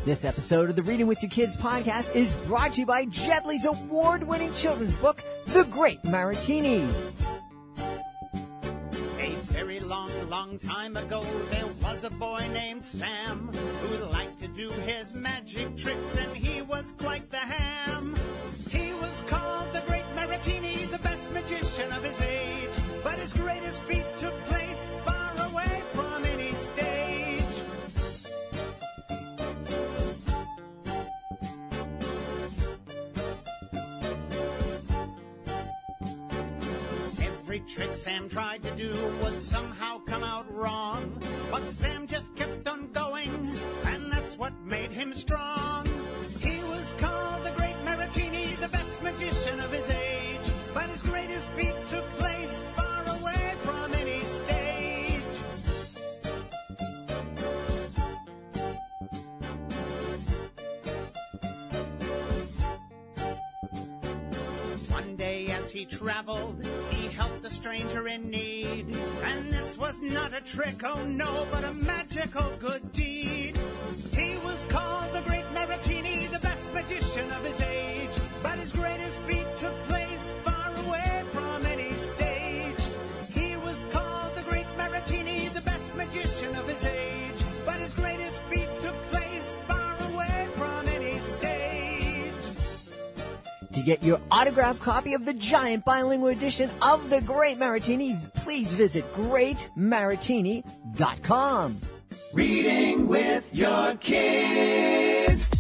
This episode of the Reading with Your Kids podcast is brought to you by Jedley's award-winning children's book, The Great Maratini. A very long time ago, there was a boy named Sam who liked to do his magic tricks, and he was quite the ham. He was called the Great Maratini, the best magician of his age, but his greatest feat took place far away from any stage. Every trick Sam tried to do would somehow come out wrong, but Sam just kept on going, and that's what made him strong. He was called the Great Maratini, the best magician of his age, but his greatest feat took place far away from any stage. One day as he traveled, he helped a stranger in need, and this was not a trick, oh no, but a magical good deed. He was called the Great Maratini, the best magician of his age, but his greatest feat took place far away from any stage. He was called the Great Maratini, the best magician of his age, but his greatest feat took place far away from any stage. To get your autographed copy of the giant bilingual edition of The Great Maratini, please visit greatmaratini.com. Reading with your kids.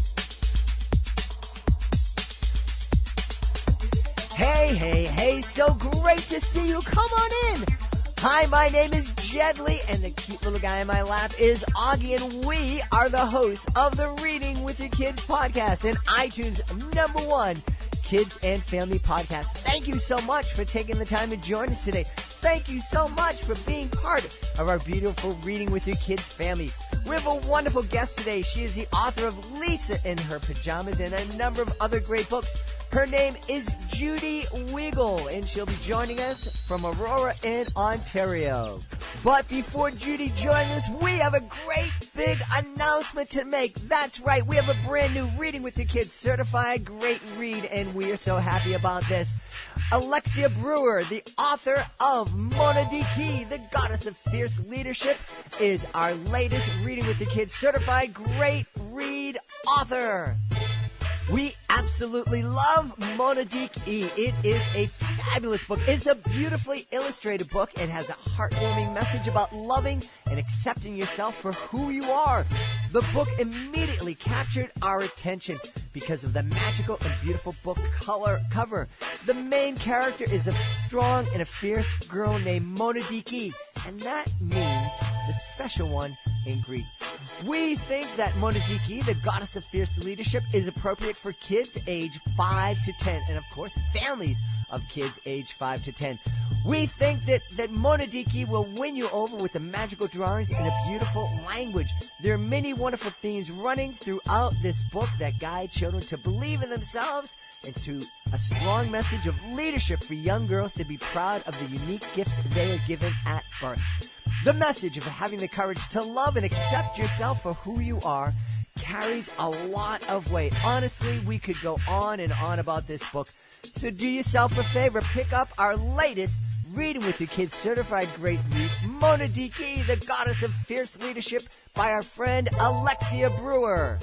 Hey, so great to see you. Come on in. Hi, my name is Jedley, and the cute little guy in my lap is Augie, and we are the hosts of the Reading with Your Kids podcast and iTunes #1 kids and family podcast. Thank you so much for taking the time to join us today. Thank you so much for being part of our beautiful Reading with Your Kids family. We have a wonderful guest today. She is the author of Lisa in Her Pyjamas and a number of other great books. Her name is Judy Weagle, and she'll be joining us from Aurora in Ontario. But before Judy joins us, we have a great big announcement to make. That's right, we have a brand new Reading with Your Kids certified great read, and we are so happy about this. Alexia Brewer, the author of Monadiki, the Goddess of Fierce Leadership, is our latest Reading with the Kids certified great read author. We absolutely love Monadiki. It is a fabulous book. It's a beautifully illustrated book. It has a heartwarming message about loving and accepting yourself for who you are. The book immediately captured our attention because of the magical and beautiful book cover. The main character is a strong and a fierce girl named Monadiki, and that means the special one in Greek. We think that Monadiki, the Goddess of Fierce Leadership, is appropriate for kids age 5 to 10, and of course families of kids age 5 to 10. We think that Monadiki will win you over with the magical drawings and a beautiful language. There are many wonderful themes running throughout this book that guide children to believe in themselves and to a strong message of leadership for young girls to be proud of the unique gifts they are given at birth. The message of having the courage to love and accept yourself for who you are carries a lot of weight. Honestly, we could go on and on about this book. So do yourself a favor, pick up our latest Reading with Your Kids certified great read, Monadiki, the Goddess of Fierce Leadership, by our friend Alexia Brewer.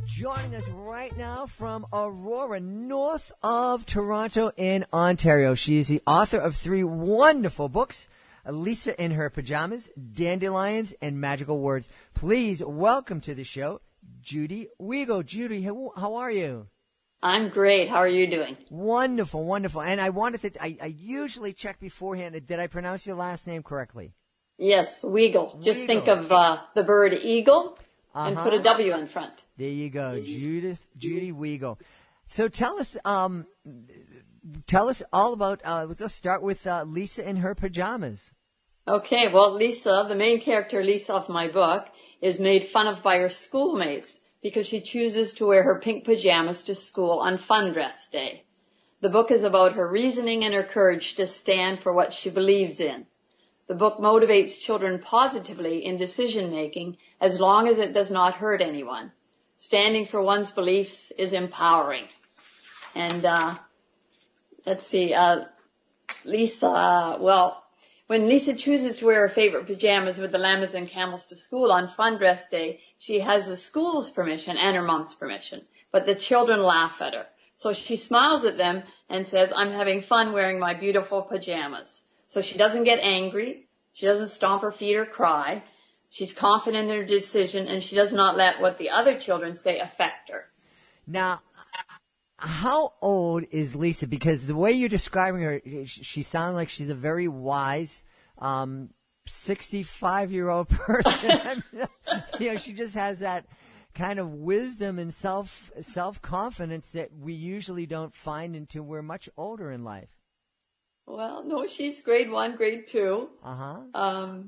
Joining us right now from Aurora, north of Toronto in Ontario. She is the author of 3 wonderful books, Lisa in Her Pyjamas, Dandelions and Magical Words. Please welcome to the show, Judy Weagle. Judy, how are you? I'm great. How are you doing? Wonderful, wonderful. And I wanted to, I usually check beforehand, did I pronounce your last name correctly? Yes, Weagle. Just think of the bird eagle and put a W in front. There you go, Judy Weagle. So tell us all about, let's start with Lisa in Her Pyjamas. Okay, well, Lisa, the main character, Lisa, of my book, is made fun of by her schoolmates because she chooses to wear her pink pajamas to school on Fun Dress Day. The book is about her reasoning and her courage to stand for what she believes in. The book motivates children positively in decision-making as long as it does not hurt anyone. Standing for one's beliefs is empowering. And let's see, Lisa, well, when Lisa chooses to wear her favorite pajamas with the llamas and camels to school on Fun Dress Day, she has the school's permission and her mom's permission, but the children laugh at her. So she smiles at them and says, I'm having fun wearing my beautiful pajamas. So she doesn't get angry. She doesn't stomp her feet or cry. She's confident in her decision, and she does not let what the other children say affect her. Now, how old is Lisa? Because the way you're describing her, she sounds like she's a very wise 65-year-old person. She just has that kind of wisdom and self-confidence that we usually don't find until we're much older in life. Well, no, she's grade 1, grade 2.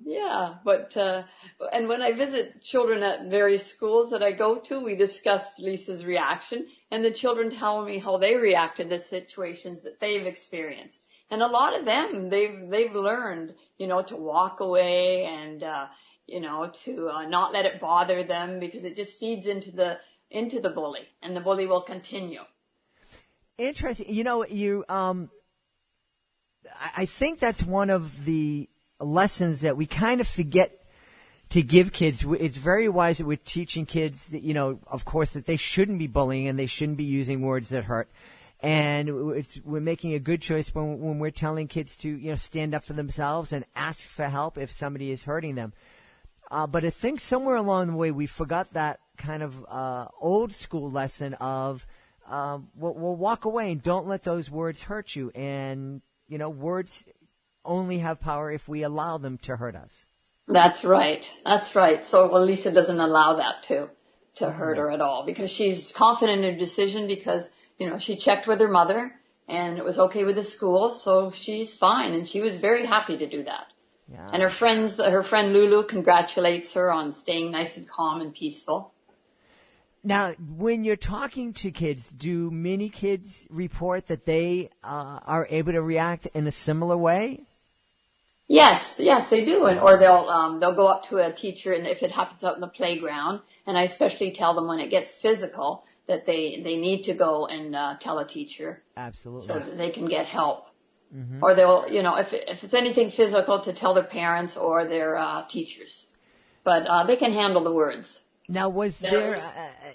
Yeah, but, and when I visit children at various schools that I go to, we discuss Lisa's reaction, and the children tell me how they react to the situations that they've experienced. And a lot of them, they've learned, to walk away and, to not let it bother them, because it just feeds into the bully, and the bully will continue. Interesting. I think that's one of the lessons that we kind of forget to give kids. It's very wise that we're teaching kids that, of course, that they shouldn't be bullying and they shouldn't be using words that hurt. And we're making a good choice when we're telling kids to, stand up for themselves and ask for help if somebody is hurting them. But I think somewhere along the way we forgot that kind of old school lesson of, we'll walk away and don't let those words hurt you. And words only have power if we allow them to hurt us. That's right. So, Lisa doesn't allow that to hurt her at all, because she's confident in her decision, because, she checked with her mother and it was okay with the school. So she's fine. And she was very happy to do that. Yeah. And her friend Lulu congratulates her on staying nice and calm and peaceful. Now, when you're talking to kids, do many kids report that they are able to react in a similar way? Yes, they do. Or they'll go up to a teacher, and if it happens out in the playground, and I especially tell them when it gets physical that they need to go and tell a teacher. Absolutely. So that they can get help. Mm-hmm. Or they'll, if it's anything physical, to tell their parents or their teachers. But they can handle the words. Now, was there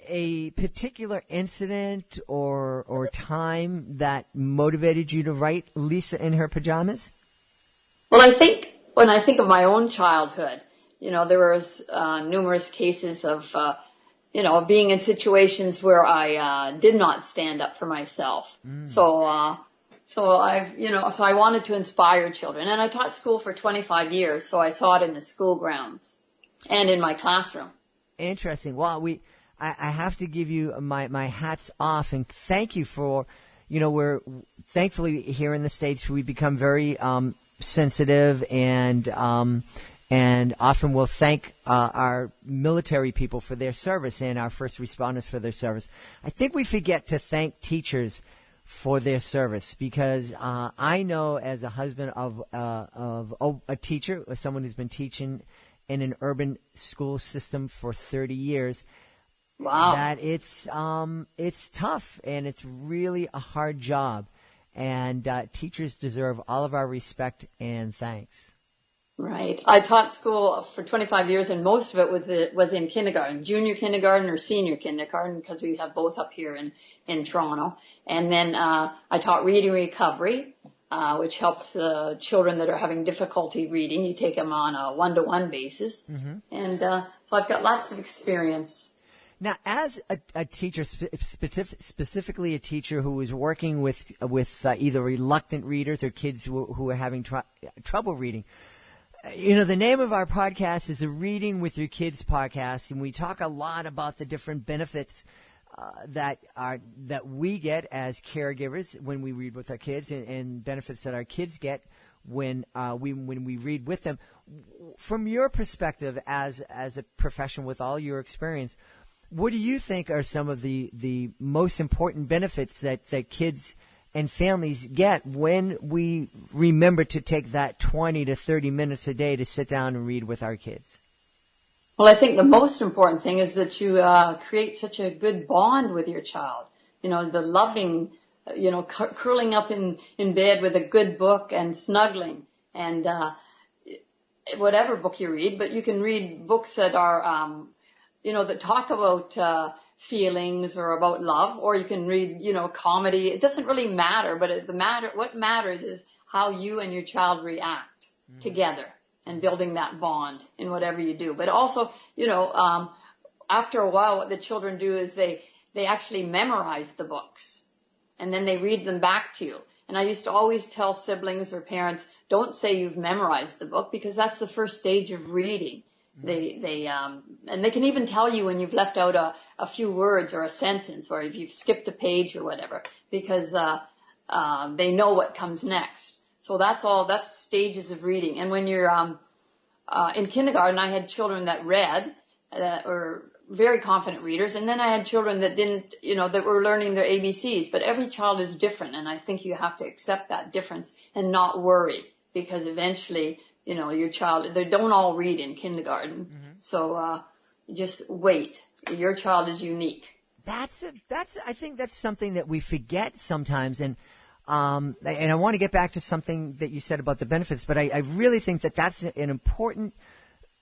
a particular incident or time that motivated you to write Lisa in her pajamas? Well, I think when I think of my own childhood, there was numerous cases of, being in situations where I did not stand up for myself. So I wanted to inspire children, and I taught school for 25 years, so I saw it in the school grounds and in my classroom. Interesting. Well, I have to give you my hats off and thank you for, we're thankfully here in the States, we become very sensitive and often we'll thank our military people for their service and our first responders for their service. I think we forget to thank teachers for their service, because I know as a husband of a teacher, or someone who's been teaching in an urban school system for 30 years. Wow. That it's tough and it's really a hard job, and teachers deserve all of our respect and thanks. Right. I taught school for 25 years, and most of it was in kindergarten, junior kindergarten or senior kindergarten, because we have both up here in Toronto. And then I taught reading recovery, which helps children that are having difficulty reading. You take them on a one-to-one basis. Mm-hmm. And so I've got lots of experience. Now, as a teacher, specifically a teacher who is working with either reluctant readers or kids who are having trouble reading, the name of our podcast is the Reading with Your Kids podcast, and we talk a lot about the different benefits that we get as caregivers when we read with our kids, and benefits that our kids get when we read with them. From your perspective as a professional with all your experience, what do you think are some of the most important benefits that kids and families get when we remember to take that 20 to 30 minutes a day to sit down and read with our kids? Well, I think the most important thing is that you create such a good bond with your child. You know, the loving, curling up in bed with a good book and snuggling, and whatever book you read. But you can read books that are, that talk about feelings or about love, or you can read, comedy. It doesn't really matter, but what matters is how you and your child react together, and building that bond in whatever you do. But also, after a while, what the children do is they actually memorize the books, and then they read them back to you. And I used to always tell siblings or parents, don't say you've memorized the book, because that's the first stage of reading. And they can even tell you when you've left out a few words or a sentence, or if you've skipped a page or whatever, because they know what comes next. So that's stages of reading. And when you're in kindergarten, I had children that read, that were very confident readers, and then I had children that didn't, that were learning their ABCs. But every child is different, and I think you have to accept that difference and not worry, because eventually, your child, they don't all read in kindergarten. Mm-hmm. So just wait. Your child is unique. I think that's something that we forget sometimes, and I want to get back to something that you said about the benefits, but I really think that that's an important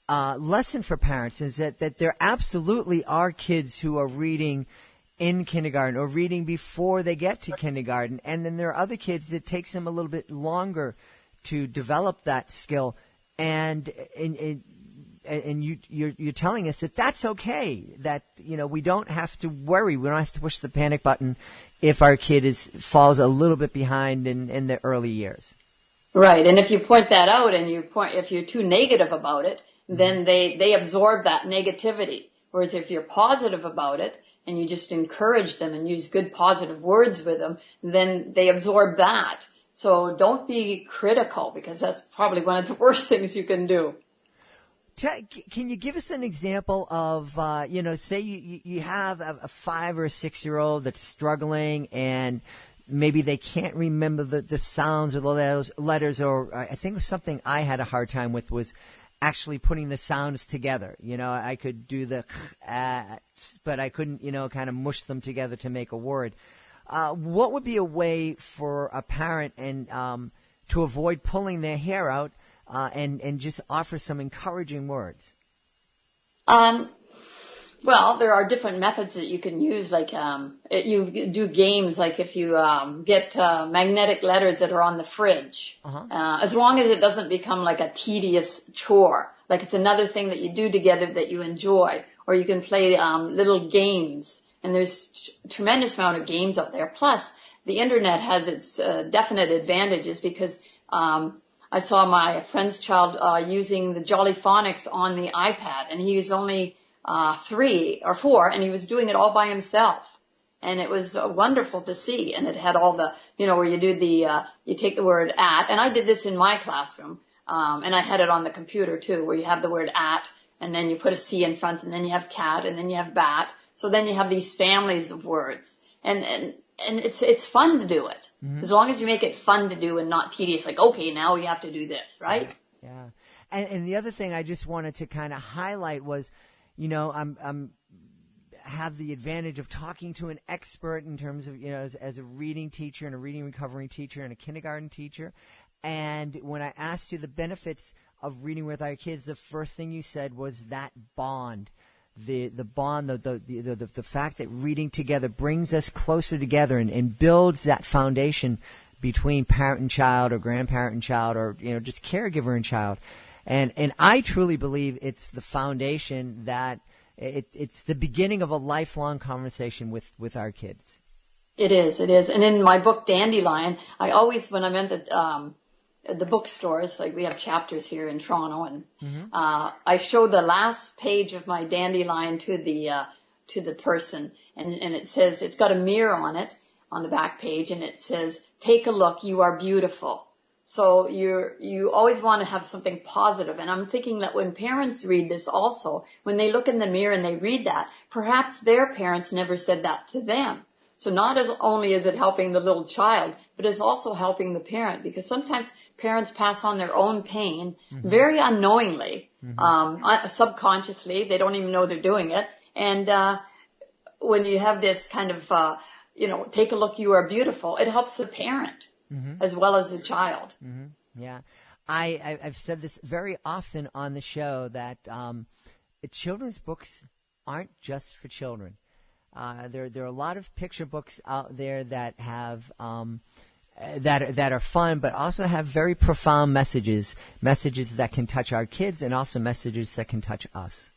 lesson for parents, is that there absolutely are kids who are reading in kindergarten or reading before they get to kindergarten, and then there are other kids that takes them a little bit longer to develop that skill, and you're telling us that that's okay, that we don't have to worry, we don't have to push the panic button if our kid falls a little bit behind in the early years. Right, and if you point that out and if you're too negative about it, then they absorb that negativity. Whereas if you're positive about it and you just encourage them and use good positive words with them, then they absorb that. So don't be critical, because that's probably one of the worst things you can do. Can you give us an example of, say you have a 5 or a 6-year-old that's struggling, and maybe they can't remember the sounds or the letters, or I think something I had a hard time with was actually putting the sounds together. I could do the but I couldn't, kind of mush them together to make a word. What would be a way for a parent to avoid pulling their hair out and just offer some encouraging words? Well, there are different methods that you can use, like you do games, like if you get magnetic letters that are on the fridge, as long as it doesn't become like a tedious chore, like it's another thing that you do together that you enjoy, or you can play little games, and there's a tremendous amount of games out there. Plus, the internet has its definite advantages, because I saw my friend's child using the Jolly Phonics on the iPad, and he was only 3 or 4, and he was doing it all by himself. And it was wonderful to see. And it had all the, where you do you take the word at, and I did this in my classroom, and I had it on the computer too, where you have the word at, and then you put a C in front, and then you have cat, and then you have bat. So then you have these families of words. And it's fun to do it. Mm-hmm. As long as you make it fun to do and not tedious, like, okay, now we have to do this, right? Yeah. And the other thing I just wanted to kind of highlight was, I'm have the advantage of talking to an expert in terms of, as a reading teacher and a reading recovery teacher and a kindergarten teacher. And when I asked you the benefits of reading with our kids, the first thing you said was that bond. The bond, the fact that reading together brings us closer together and builds that foundation between parent and child, or grandparent and child, or just caregiver and child, and I truly believe it's the foundation that it's the beginning of a lifelong conversation with our kids. It is, and in my book Dandelion, I always, when I'm at the bookstores, like we have chapters here in Toronto, and I show the last page of my Dandelion to the person, and it says, it's got a mirror on it on the back page, and it says, "Take a look, you are beautiful." So you always want to have something positive, and I'm thinking that when parents read this also, when they look in the mirror and they read that, perhaps their parents never said that to them. So not as only is it helping the little child, but it's also helping the parent, because sometimes parents pass on their own pain very unknowingly, subconsciously. They don't even know they're doing it. And when you have this kind of, take a look, you are beautiful, it helps the parent as well as the child. Yeah. I've said this very often on the show that children's books aren't just for children. There are a lot of picture books out there that have that are fun, but also have very profound messages that can touch our kids, and also messages that can touch us.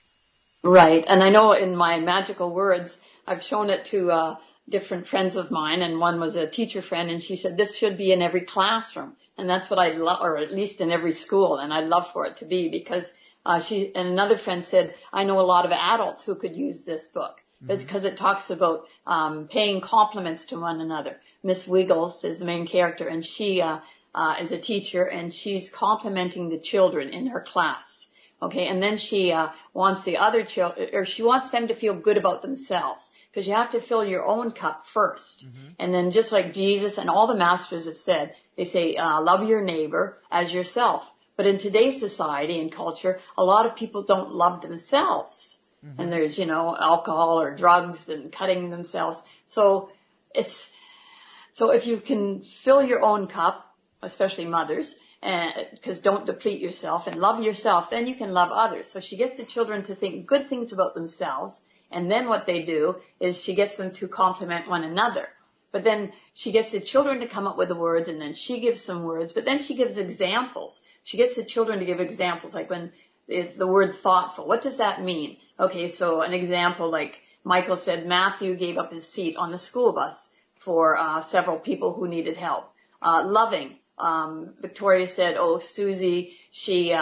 Right, and I know in my Magical Words, I've shown it to different friends of mine, and one was a teacher friend, and she said this should be in every classroom, and that's what I'd love, or at least in every school, and I'd love for it to be, because and another friend said, I know a lot of adults who could use this book. It's because it talks about paying compliments to one another. Miss Weagle is the main character, and she is a teacher, and she's complimenting the children in her class. Okay, and then she wants the other children, or she wants them to feel good about themselves, because you have to fill your own cup first. And then just like Jesus and all the masters have said, they say, love your neighbor as yourself. But in today's society and culture, a lot of people don't love themselves. And there's, alcohol or drugs and cutting themselves. So if you can fill your own cup, especially mothers, because don't deplete yourself and love yourself, then you can love others. So she gets the children to think good things about themselves. And then what they do is she gets them to compliment one another. But then she gets the children to come up with the words, and then she gives some words, but then she gives examples. She gets the children to give examples, like when the word thoughtful. What does that mean? Okay, so an example, like Michael said, Matthew gave up his seat on the school bus for several people who needed help. Loving. Victoria said, Susie, she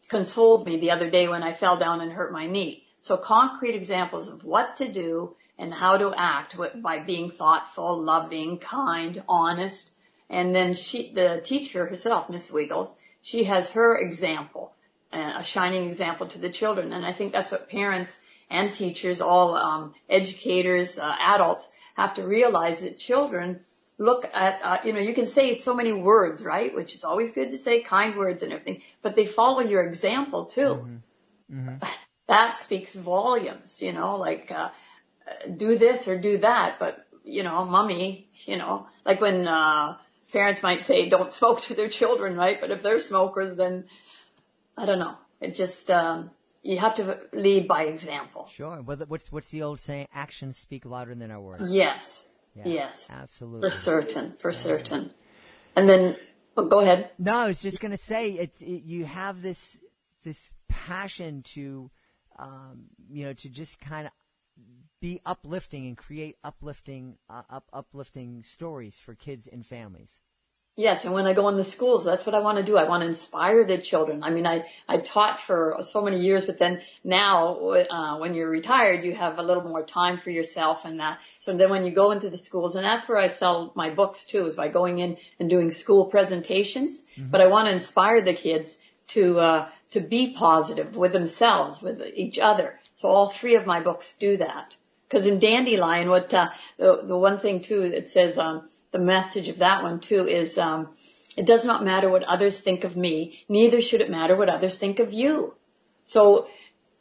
consoled me the other day when I fell down and hurt my knee. So concrete examples of what to do and how to act by being thoughtful, loving, kind, honest. And then the teacher herself, Miss Weagle, she has her example, a shining example to the children. And I think that's what parents and teachers, all educators, adults, have to realize, that children look at, you can say so many words, right? Which is always good to say, kind words and everything, but they follow your example too. That speaks volumes, like do this or do that. But, mommy, like when parents might say don't smoke to their children, right? But if they're smokers, then I don't know. It just, you have to lead by example. Sure. Well, what's the old saying? Actions speak louder than our words. Yes. Yeah, yes. Absolutely. For certain. And then, go ahead. No, I was just going to say, you have this passion to, to just kind of be uplifting and create uplifting stories for kids and families. Yes, and when I go in the schools, that's what I want to do. I want to inspire the children. I mean, I taught for so many years, but then now when you're retired, you have a little more time for yourself and that. So then when you go into the schools, and that's where I sell my books too, is by going in and doing school presentations. But I want to inspire the kids to be positive with themselves, with each other. So all three of my books do that. Because in Dandelion, what the one thing too, it says, the message of that one too is, it does not matter what others think of me, neither should it matter what others think of you. So,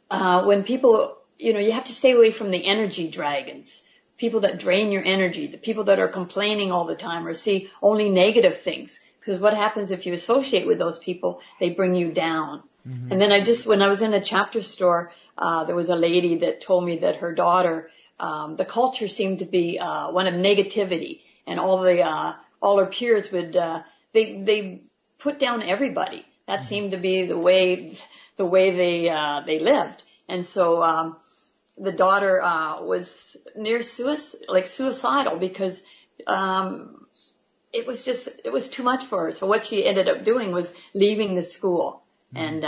when people, you have to stay away from the energy dragons, people that drain your energy, the people that are complaining all the time or see only negative things. Because what happens if you associate with those people, they bring you down. And then when I was in a chapter store, there was a lady that told me that her daughter, the culture seemed to be, one of negativity. And all her peers would, they put down everybody. That seemed to be the way they lived. And so, the daughter, was near suicidal because, it was too much for her. So what she ended up doing was leaving the school and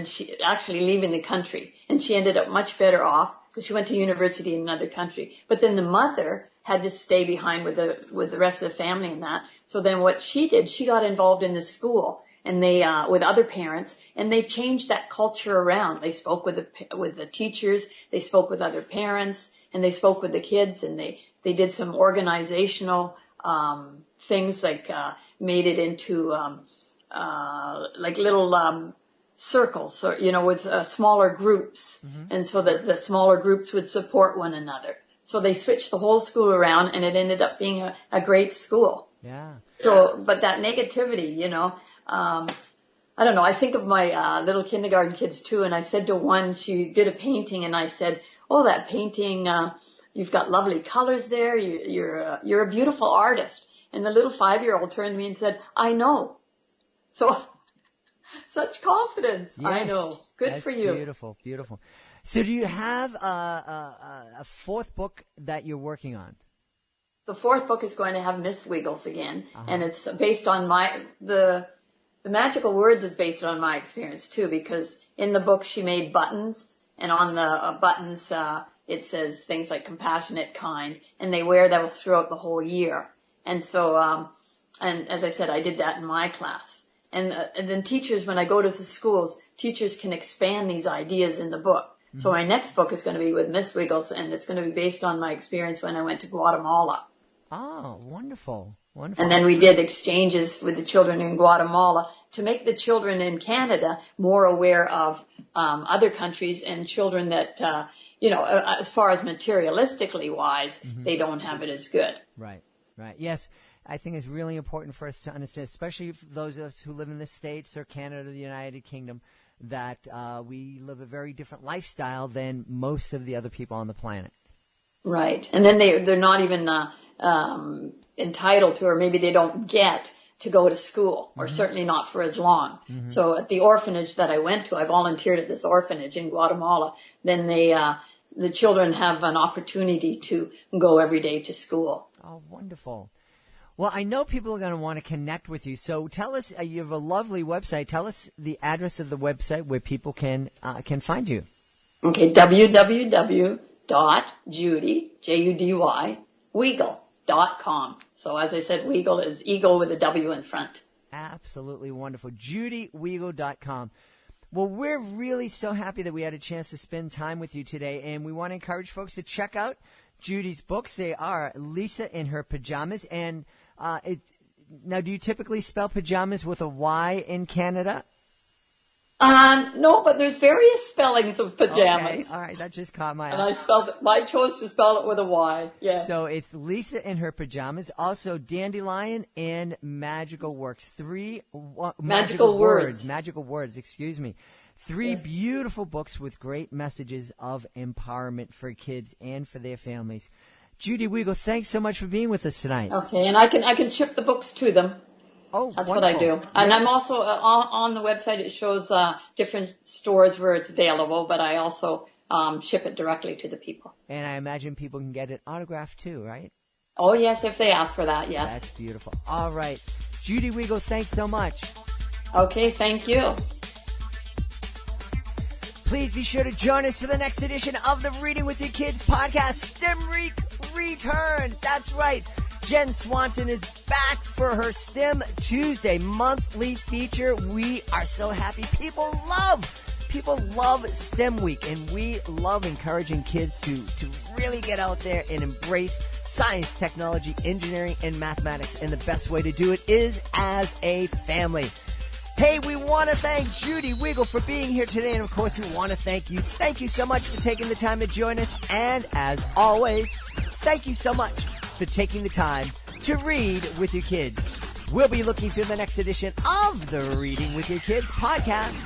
she actually leaving the country, and she ended up much better off because she went to university in another country. But then the mother had to stay behind with the rest of the family and that. So then what she did, she got involved in the school and they, with other parents, and they changed that culture around. They spoke with the teachers, they spoke with other parents, and they spoke with the kids, and they did some organizational things, like made it into like little circles, or, with smaller groups, and so that the smaller groups would support one another. So they switched the whole school around, and it ended up being a great school. Yeah. So, but that negativity, I don't know. I think of my little kindergarten kids too, and I said to one, she did a painting, and I said, "Oh, that painting, you've got lovely colors there. You're a beautiful artist." And the little 5-year-old turned to me and said, "I know." So, such confidence. Yes, I know. Good for you. Beautiful, beautiful. So, do you have a fourth book that you're working on? The fourth book is going to have Miss Weagle's again, and it's based on the Magical Words is based on my experience too, because in the book she made buttons, and on the buttons it says things like compassionate, kind, and they wear those throughout the whole year. And so, and as I said, I did that in my class. And then teachers, when I go to the schools, teachers can expand these ideas in the book. So my next book is going to be with Miss Weagle's, and it's going to be based on my experience when I went to Guatemala. Oh, wonderful. Wonderful. And then we did exchanges with the children in Guatemala to make the children in Canada more aware of other countries, and children that, as far as materialistically wise, they don't have it as good. Right, right. Yes, I think it's really important for us to understand, especially for those of us who live in the States or Canada or the United Kingdom, that we live a very different lifestyle than most of the other people on the planet. Right. And then they're not even entitled to, or maybe they don't get to go to school, or certainly not for as long. So at the orphanage that I went to, I volunteered at this orphanage in Guatemala. Then the children have an opportunity to go every day to school. Oh, wonderful. Well, I know people are going to want to connect with you. So tell us, you have a lovely website. Tell us the address of the website where people can find you. Okay, www.Judy, Judy, Weagle.com. So as I said, Weagle is eagle with a W in front. Absolutely wonderful. JudyWeagle.com. Well, we're really so happy that we had a chance to spend time with you today, and we want to encourage folks to check out Judy's books. They are Lisa in Her Pyjamas, and now, do you typically spell pajamas with a Y in Canada? No, but there's various spellings of pajamas. Okay, all right, that just caught my eye. And I chose to spell it with a Y, yes. So it's Lisa in Her Pyjamas, also Dandelion and Magical Works. Magical Words, excuse me. Three beautiful books with great messages of empowerment for kids and for their families. Judy Weagle, thanks so much for being with us tonight. Okay, and I can ship the books to them. Oh, that's wonderful. what I do. And I'm also on the website. It shows different stores where it's available, but I also ship it directly to the people. And I imagine people can get it autographed too, right? Oh yes, if they ask for that, yes. That's beautiful. All right, Judy Weagle, thanks so much. Okay, thank you. Please be sure to join us for the next edition of the Reading with Your Kids podcast. STEM Week returns. That's right. Jen Swanson is back for her STEM Tuesday monthly feature. We are so happy. People love STEM Week, and we love encouraging kids to really get out there and embrace science, technology, engineering, and mathematics. And the best way to do it is as a family. Hey, we want to thank Judy Weagle for being here today, and of course we want to thank you. Thank you so much for taking the time to join us, and as always, thank you so much for taking the time to read with your kids. We'll be looking for the next edition of the Reading with Your Kids podcast